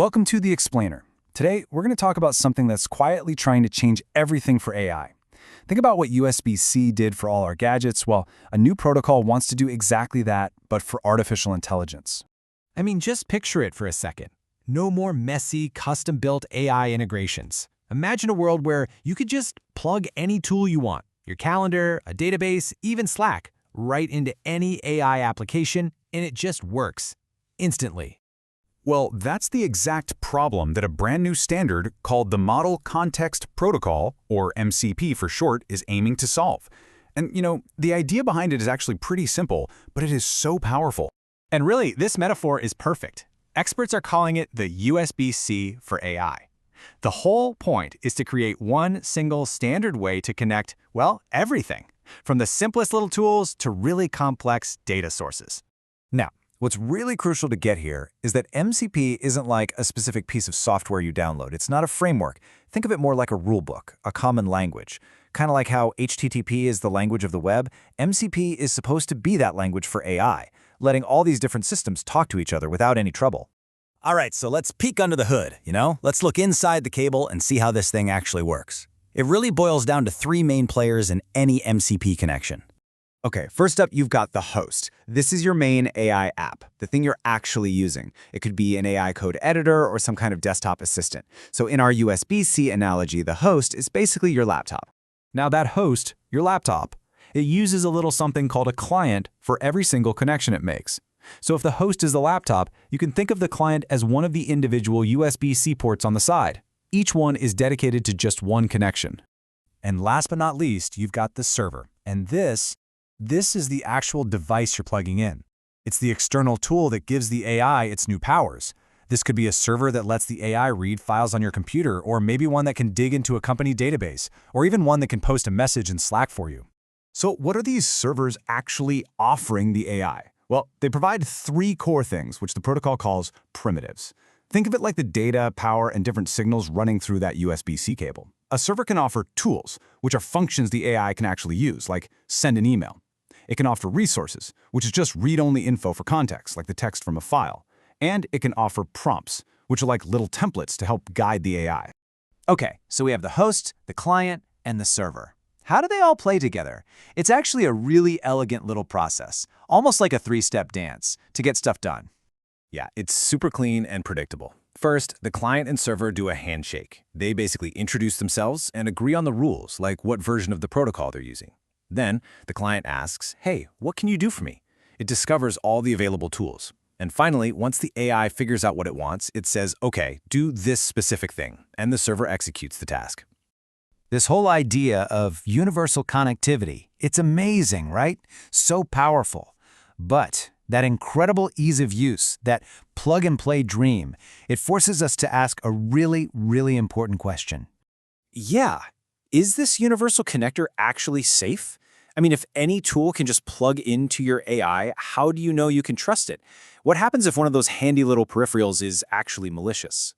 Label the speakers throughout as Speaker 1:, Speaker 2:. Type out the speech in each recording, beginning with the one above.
Speaker 1: Welcome to The Explainer. Today, we're going to talk about something that's quietly trying to change everything for AI. Think about what USB-C did for all our gadgets. Well, a new protocol wants to do exactly that, but for artificial intelligence.
Speaker 2: I mean, just picture it for a second. No more messy, custom-built AI integrations. Imagine a world where you could just plug any tool you want, your calendar, a database, even Slack, right into any AI application, and it just works instantly.
Speaker 1: Well, that's the exact problem that a brand new standard called the Model Context Protocol, or MCP for short, is aiming to solve. And, the idea behind it is actually pretty simple, but it is so powerful.
Speaker 2: And really, this metaphor is perfect. Experts are calling it the USB-C for AI. The whole point is to create one single standard way to connect, well, everything, from the simplest little tools to really complex data sources.
Speaker 1: Now, what's really crucial to get here is that MCP isn't like a specific piece of software you download. It's not a framework. Think of it more like a rulebook, a common language. Kind of like how HTTP is the language of the web, MCP is supposed to be that language for AI, letting all these different systems talk to each other without any trouble.
Speaker 3: All right, so let's peek under the hood, Let's look inside the cable and see how this thing actually works. It really boils down to three main players in any MCP connection.
Speaker 4: Okay, first up, you've got the host. This is your main AI app, the thing you're actually using. It could be an AI code editor or some kind of desktop assistant. So in our USB-C analogy, the host is basically your laptop.
Speaker 1: Now that host, your laptop, it uses a little something called a client for every single connection it makes. So if the host is the laptop, you can think of the client as one of the individual USB-C ports on the side. Each one is dedicated to just one connection. And last but not least, you've got the server. And this is the actual device you're plugging in. It's the external tool that gives the AI its new powers. This could be a server that lets the AI read files on your computer, or maybe one that can dig into a company database, or even one that can post a message in Slack for you. So what are these servers actually offering the AI? Well, they provide three core things, which the protocol calls primitives. Think of it like the data, power, and different signals running through that USB-C cable. A server can offer tools, which are functions the AI can actually use, like send an email. It can offer resources, which is just read-only info for context, like the text from a file. And it can offer prompts, which are like little templates to help guide the AI.
Speaker 3: Okay, so we have the host, the client, and the server. How do they all play together? It's actually a really elegant little process, almost like a three-step dance, to get stuff done.
Speaker 5: Yeah, it's super clean and predictable. First, the client and server do a handshake. They basically introduce themselves and agree on the rules, like what version of the protocol they're using. Then, the client asks, hey, what can you do for me? It discovers all the available tools. And finally, once the AI figures out what it wants, it says, okay, do this specific thing, and the server executes the task.
Speaker 3: This whole idea of universal connectivity, it's amazing, right? So powerful. But that incredible ease of use, that plug-and-play dream, it forces us to ask a really, really important question.
Speaker 6: Yeah, is this universal connector actually safe? I mean, if any tool can just plug into your AI, how do you know you can trust it? What happens if one of those handy little peripherals is actually malicious?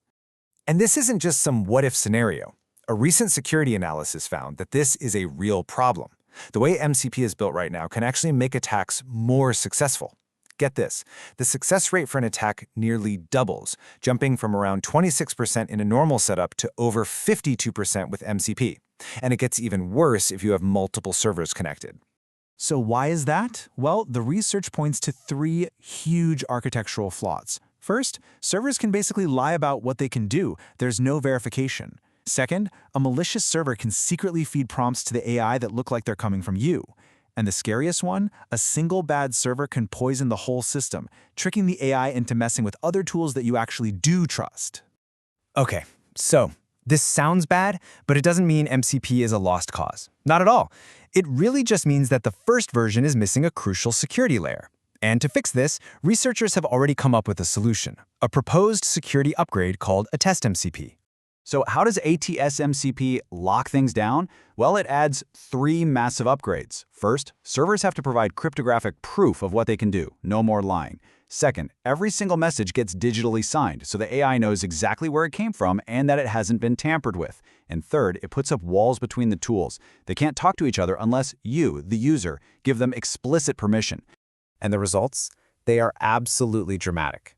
Speaker 1: And this isn't just some what-if scenario. A recent security analysis found that this is a real problem. The way MCP is built right now can actually make attacks more successful. Get this, the success rate for an attack nearly doubles, jumping from around 26% in a normal setup to over 52% with MCP. And it gets even worse if you have multiple servers connected. So why is that? Well, the research points to three huge architectural flaws. First, servers can basically lie about what they can do. There's no verification. Second, a malicious server can secretly feed prompts to the AI that look like they're coming from you. And the scariest one, a single bad server can poison the whole system, tricking the AI into messing with other tools that you actually do trust.
Speaker 4: Okay, so this sounds bad, but it doesn't mean MCP is a lost cause. Not at all. It really just means that the first version is missing a crucial security layer. And to fix this, researchers have already come up with a solution, a proposed security upgrade called a test MCP.
Speaker 7: So how does ATS-MCP lock things down? Well, it adds three massive upgrades. First, servers have to provide cryptographic proof of what they can do, no more lying. Second, every single message gets digitally signed, so the AI knows exactly where it came from and that it hasn't been tampered with. And third, it puts up walls between the tools. They can't talk to each other unless you, the user, give them explicit permission.
Speaker 4: And the results? They are absolutely dramatic.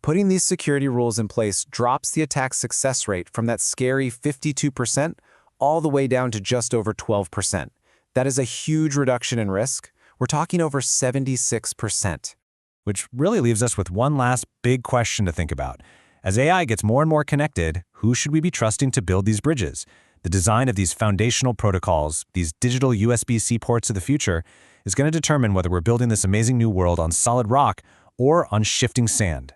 Speaker 6: Putting these security rules in place drops the attack success rate from that scary 52% all the way down to just over 12%. That is a huge reduction in risk. We're talking over 76%.
Speaker 2: Which really leaves us with one last big question to think about. As AI gets more and more connected, who should we be trusting to build these bridges? The design of these foundational protocols, these digital USB-C ports of the future, is going to determine whether we're building this amazing new world on solid rock or on shifting sand.